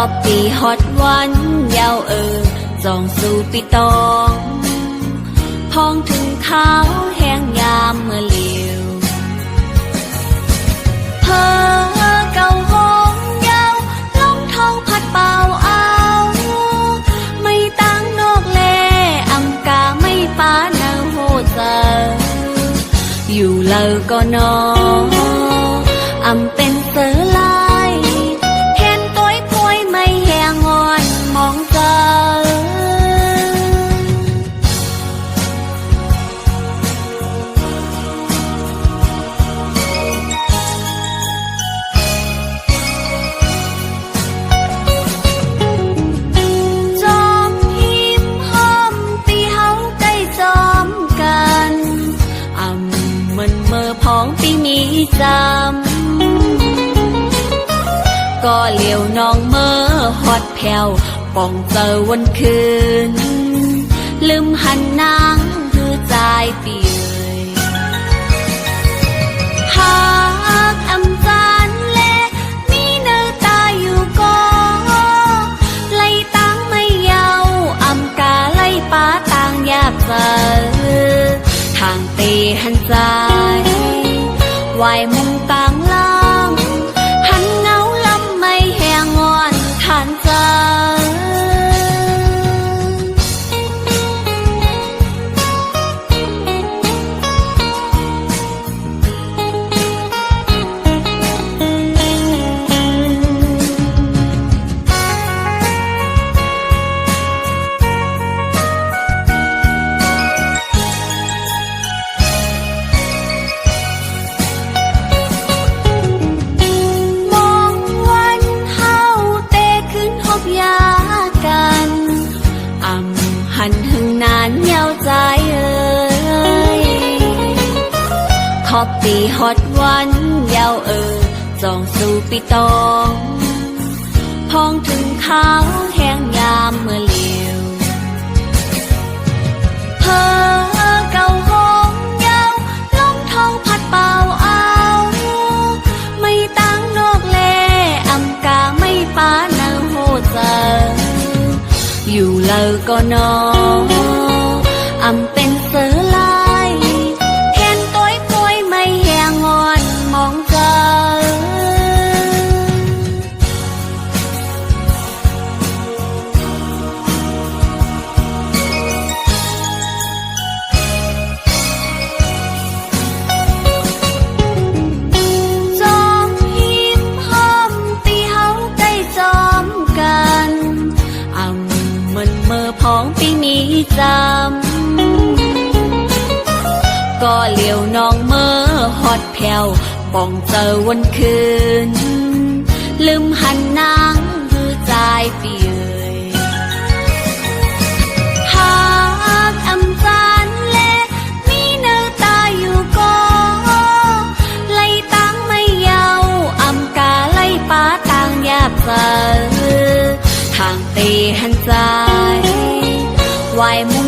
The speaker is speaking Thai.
อบปีฮอดวันยาวจองสู่ปีตองพองถึงขาวแห้งยามเมื่อเลียวเพอเก่าห้องยาวลมทองพัดเป่าเอาไม่ตั้งนกแลอำกาไม่ป้าเนาโหเจออยู่เลอก็นออำเป็นเสือลายแทนต้อยพวยไม่แหงงอนมองเจอพ้องปีมีจำก็เหลียวน้องเมื่อฮอดแผ่วป่องเจอวันคืนลืมหันนางคือใจเปียหากอำจานและมีเนื้อตาอยู่ก็ไล่ตั้งไม่เยาอำกาไล่ป้าต่างยากเจอทางเตหันใจวายมุงกลางลำหันเงาลำไม่แหงงอนทานเจอหันหึงนานเยาวใจขอบปีฮอดวันยาวจองสู่ปีตองพองถึงขาวแห้งยามเมื่อเลียวเพอเก่าห้องยาวลมทองพัดเป่าเอาไม่ตั้งนกแลอำกาไม่ป้าเนาโหเจออยู่เลอก็นออำเป็นเสือลายแทนต้อยพวยไม่แหงงอนมองเจอจอมหิมห้อมตีเฮาใกล้จอมกันเมื่อพ้องปีมีจำก็เหลียวน้องเมื่อฮอดแผ่วป่องเจอวันคืนลืมหันนางคือใจเปียหากอำจานและมีเนื้อตาอยู่ก็ไล่ตั้งไม่เยาอำกาไล่ป้าต่างยากเจอทางเตหันใจวายมุ